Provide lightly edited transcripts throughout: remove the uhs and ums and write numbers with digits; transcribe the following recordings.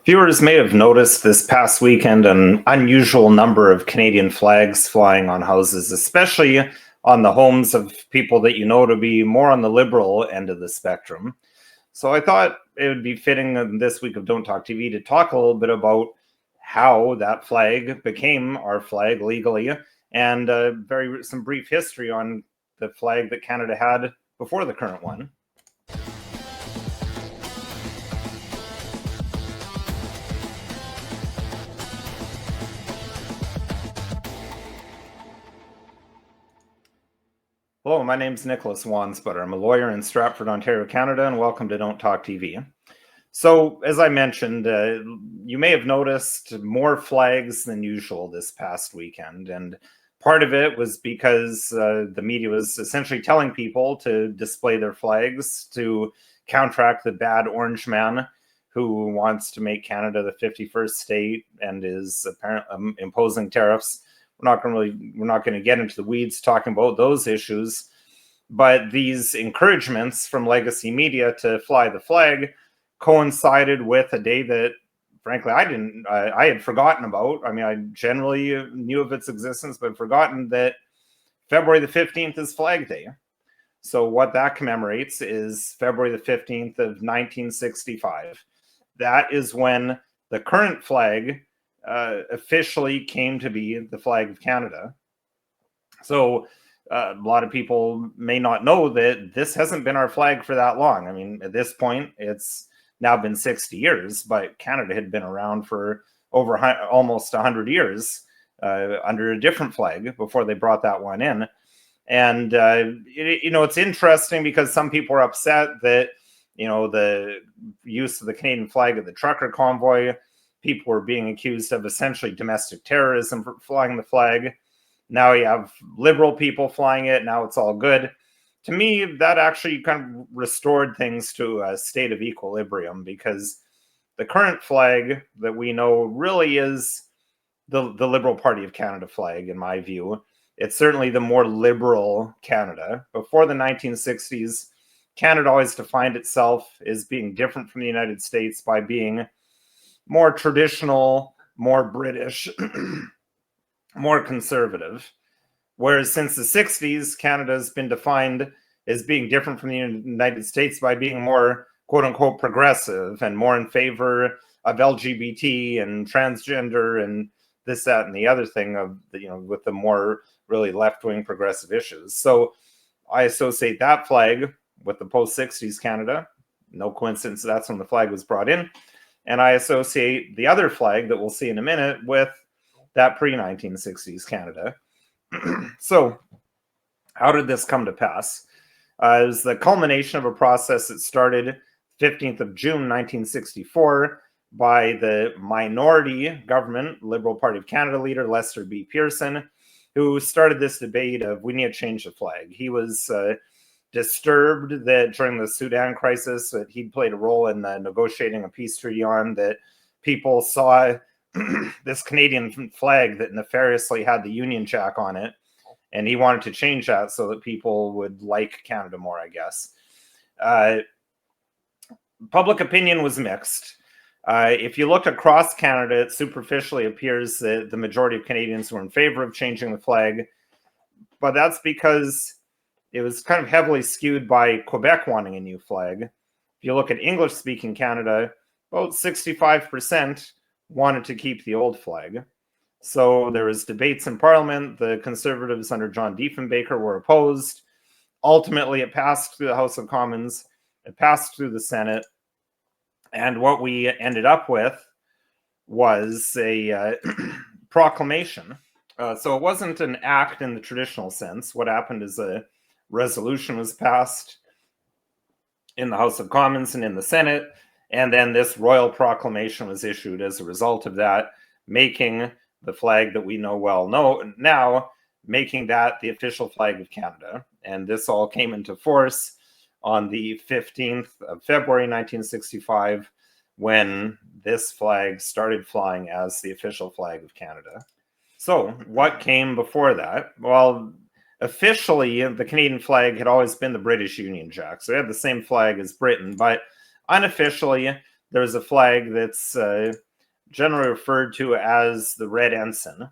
Viewers may have noticed this past weekend an unusual number of Canadian flags flying on houses, especially on the homes of people that you know to be more on the liberal end of the spectrum. So I thought it would be fitting in this week of Don't Talk TV to talk a little bit about how that flag became our flag legally and some brief history on the flag that Canada had before the current one. Hello, my name's Nicholas Wansbutter. I'm a lawyer in Stratford, Ontario, Canada, and welcome to Don't Talk TV. So, as I mentioned, you may have noticed more flags than usual this past weekend, and part of it was because the media was essentially telling people to display their flags to counteract the bad orange man who wants to make Canada the 51st state and is apparently imposing tariffs. We're not going to get into the weeds talking about those issues, but these encouragements from legacy media to fly the flag coincided with a day that, frankly, I had forgotten about. I mean, I generally knew of its existence, but forgotten that February the 15th is Flag Day. So what that commemorates is February the 15th of 1965. That is when the current flag officially came to be the flag of Canada. So a lot of people may not know that this hasn't been our flag for that long. I mean, at this point, it's now been 60 years, but Canada had been around for over almost 100 years under a different flag before they brought that one in. And, it's interesting because some people are upset that, the use of the Canadian flag at the trucker convoy, people were being accused of essentially domestic terrorism for flying the flag. Now you have liberal people flying it. Now it's all good. To me, that actually kind of restored things to a state of equilibrium, because the current flag that we know really is the Liberal Party of Canada flag, in my view. It's certainly the more liberal Canada. Before the 1960s, Canada always defined itself as being different from the United States by being more traditional, more British, more conservative. Whereas since the 60s, Canada has been defined as being different from the United States by being more, quote unquote, progressive and more in favor of LGBT and transgender and this, that, and the other thing of, with the more really left-wing progressive issues. So I associate that flag with the post-60s Canada. No coincidence that's when the flag was brought in. And I associate the other flag that we'll see in a minute with that pre-1960s Canada. So how did this come to pass? It was the culmination of a process that started 15th of June, 1964 by the minority government Liberal Party of Canada leader, Lester B. Pearson, who started this debate of we need to change the flag. He was disturbed that during the Sudan crisis that he'd played a role in negotiating a peace treaty on, that people saw this Canadian flag that nefariously had the Union Jack on it, and he wanted to change that so that people would like Canada more, I guess. Public opinion was mixed. If you look across Canada, it superficially appears that the majority of Canadians were in favor of changing the flag, but that's because it was kind of heavily skewed by Quebec wanting a new flag. If you look at English-speaking Canada, about 65% wanted to keep the old flag. So there was debates in Parliament. The Conservatives under John Diefenbaker were opposed. Ultimately, it passed through the House of Commons. It passed through the Senate. And what we ended up with was a proclamation. So it wasn't an act in the traditional sense. What happened is a resolution was passed in the House of Commons and in the Senate, and then this royal proclamation was issued as a result of that, making the flag that we know now, making that the official flag of Canada. And this all came into force on the 15th of February 1965, when this flag started flying as the official flag of Canada. So what came before that? Well, officially, the Canadian flag had always been the British Union Jack. So they had the same flag as Britain, but unofficially, there's a flag that's generally referred to as the Red Ensign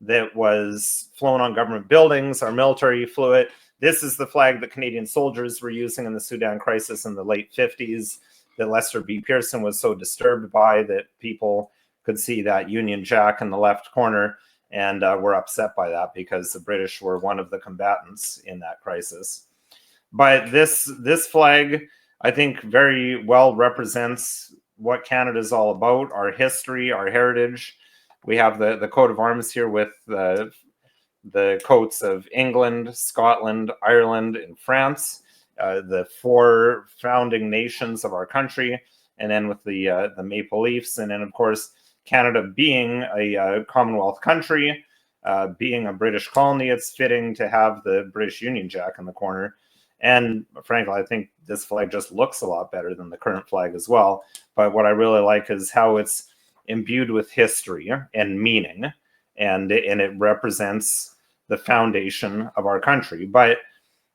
that was flown on government buildings. Our military flew it. This is the flag that Canadian soldiers were using in the Sudan crisis in the late 50s that Lester B. Pearson was so disturbed by that people could see that Union Jack in the left corner and were upset by that because the British were one of the combatants in that crisis. But this flag, I think, very well represents what Canada is all about, our history, our heritage. We have the coat of arms here with the coats of England, Scotland, Ireland, and France, the 4 founding nations of our country, and then with the maple leafs, and then of course Canada being a Commonwealth country, being a British colony, it's fitting to have the British Union Jack in the corner. And frankly, I think this flag just looks a lot better than the current flag as well. But what I really like is how it's imbued with history and meaning, and it represents the foundation of our country. But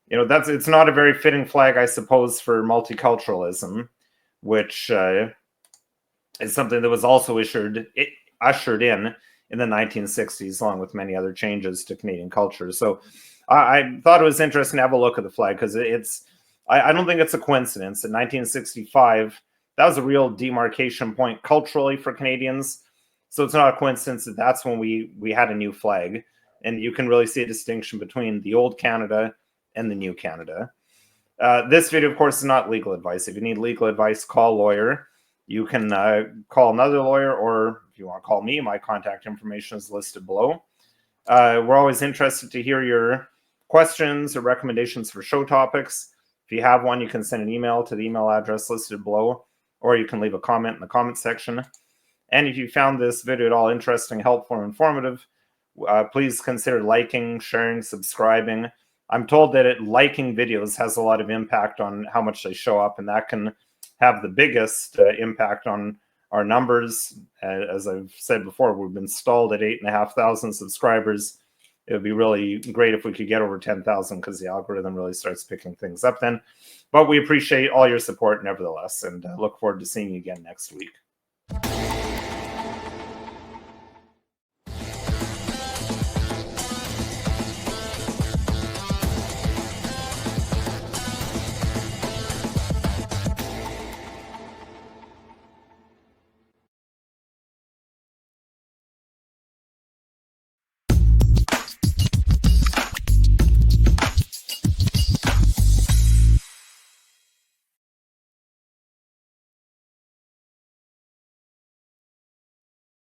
it's not a very fitting flag, I suppose, for multiculturalism, which is something that was also ushered in the 1960s, along with many other changes to Canadian culture. So I thought it was interesting to have a look at the flag because I don't think it's a coincidence. In 1965, that was a real demarcation point culturally for Canadians. So it's not a coincidence that that's when we had a new flag. And you can really see a distinction between the old Canada and the new Canada. This video, of course, is not legal advice. If you need legal advice, call a lawyer. You can call another lawyer, or if you want to call me, my contact information is listed below. We're always interested to hear your questions or recommendations for show topics. If you have one, you can send an email to the email address listed below, or you can leave a comment in the comment section. And if you found this video at all interesting, helpful, or informative, please consider liking, sharing, subscribing. I'm told that liking videos has a lot of impact on how much they show up, and that can have the biggest impact on our numbers. As I've said before, we've been stalled at 8,500 subscribers. It would be really great if we could get over 10,000 because the algorithm really starts picking things up then. But we appreciate all your support nevertheless, and look forward to seeing you again next week.